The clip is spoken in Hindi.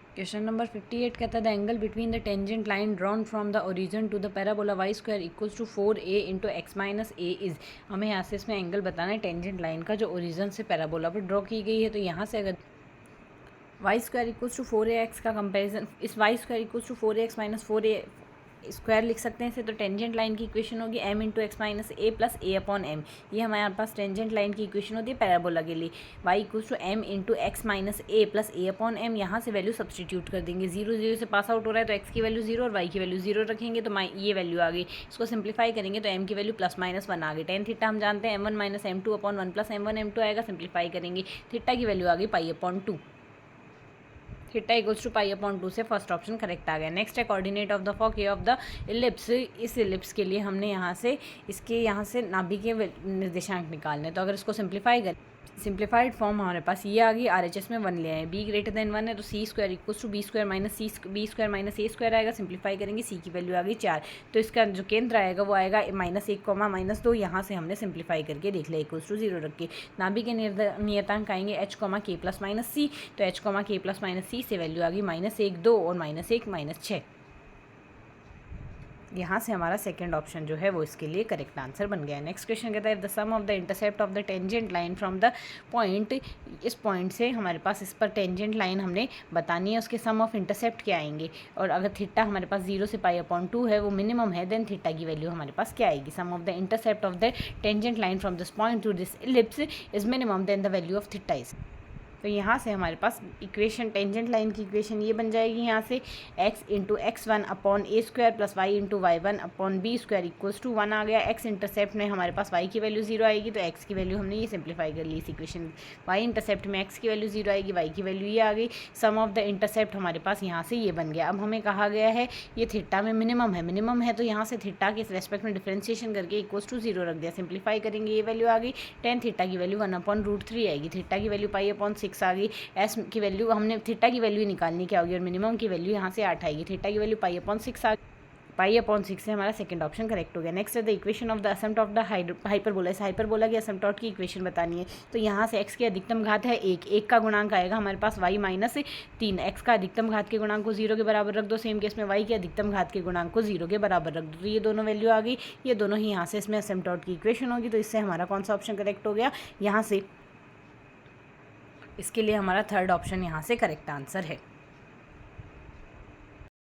क्वेश्चन नंबर 58 कहता है the angle between the tangent line drawn from the origin to the parabola y square equals to 4a into x minus a is. हमें यहाँ से इसमें एंगल बताना है टेंजेंट लाइन का जो ओरिजन से पैराबोला पर ड्रॉ की गई है। तो यहाँ से अगर Y square equals to 4ax का कंपेरिजन, इस y square equals to 4ax minus 4a square लिख सकते हैं इसे। तो टेंजेंट लाइन की इक्वेशन होगी m into x minus a plus a upon m. ये हमारे पास टेंजेंट लाइन की इक्वेशन होती है पैराबोला के लिए। y equals to m into x minus a plus a upon m. यहाँ से वैल्यू सब्सटीट्यूट कर देंगे, 0 0 से पास आउट हो रहा है तो x की वैल्यू 0 और y की वैल्यू 0 रखेंगे तो ये वैल्यू आ गई। इसको सिंप्लीफाई करेंगे तो m की वैल्यू प्लस माइनस 1 आ गई। टेन थीटा हम जानते हैं m1 minus m2 upon 1 plus m1 m2 आएगा। सिंप्लीफाई करेंगे, थीटा की वैल्यू आ गई pi upon 2। Theta equals to pi upon 2 से फर्स्ट ऑप्शन करेक्ट आ गया। नेक्स्ट है coordinate of the foci of the ellipse. इस इलिप्स के लिए हमने यहाँ से इसके यहाँ से नाभि के निर्देशांक निकालने। तो अगर इसको सिंप्लीफाई करें, सिंप्लीफाइड फॉर्म हमारे पास ये आ गई। RHS में 1 ले आए, b ग्रेटर देन 1 है तो c square equals to b square minus a square आएगा। सिंप्लीफाई करेंगे, c की वैल्यू आ गई 4। तो इसका जो केंद्र आएगा वो आएगा -1, -2। यहाँ से हमने सिंप्लीफाई करके देख लिया इक्वल्स टू 0 रख के। नाभि के नियतांक आएंगे h, k plus minus c। तो h, k plus minus c से वैल्यू आ गई -1, 2 और -1, -6। यहाँ से हमारा सेकंड ऑप्शन जो है वो इसके लिए करेक्ट आंसर बन गया है। नेक्स्ट क्वेश्चन कहता है if the sum of the intercept of the tangent line from the point, इस पॉइंट से हमारे पास इस पर टेंजेंट लाइन हमने बतानी है, उसके सम ऑफ इंटरसेप्ट क्या आएंगे। और अगर थीटा हमारे पास 0 से पाई अपॉन 2 है वो मिनिमम है, देन थीटा की वैल्यू हमारे पास क्या आएगी। Sum of the intercept of the tangent line from this point to this ellipse is minimum, then the value of theta is. तो यहाँ से हमारे पास इक्वेशन, टेंजेंट लाइन की इक्वेशन ये बन जाएगी यहाँ से x into x1 upon a square plus y into y1 upon b square equals to 1 आ गया। x इंटरसेप्ट में हमारे पास y की वैल्यू 0 आएगी तो x की वैल्यू हमने ये सिंप्लीफाई कर ली इस इक्वेशन। y इंटरसेप्ट में x की वैल्यू 0 आएगी, y की वैल्यू ये आ गई। सम ऑफ द इंटरसेप्ट हमारे पास यहाँ से ये बन गया। अब हमें कहा गया है ये थीटा में मिनिमम है तो यहाँ से थीटा के रेस्पेक्ट में डिफ्रेंशिएशन करके इक्वल्स टू 0 रख दिया। सिंप्लीफाई करेंगे, ये वैल्यू आ गई। टेन थीटा की वैल्यू 1/√3 आएगी। थीटा की वैल्यू पाई अपॉन 6 आ गई। की वैल्यू हमने थीटा की वैल्यू निकालनी क्या होगी और मिनिमम की वैल्यू यहाँ से 8 आएगी। थीटा की वैल्यू पाई अपॉन 6 आ गई। पाई अपॉन 6 से हमारा सेकंड ऑप्शन करेक्ट हो गया। नेक्स्ट है the equation of the asymptote of the hyperbola. इस हाइपरबोला की असिम्प्टोट की इक्वेशन बतानी है। तो यहाँ से x की अधिकतम घात है 1 का गुणांक आएगा हमारे पास y माइनस 3। x का अधिकतम घात के गुणांक को 0 के बराबर रख दो। सेम केस में y के अधिकतम घात के गुणांक को 0 के बराबर रख दो। तो ये दोनों वैल्यू आ गई, ये दोनों ही यहाँ से इसमें असिम्प्टोट की इक्वेशन होगी। तो इससे हमारा कौन सा ऑप्शन करेक्ट हो गया, यहाँ से इसके लिए हमारा थर्ड ऑप्शन यहाँ से करेक्ट आंसर है।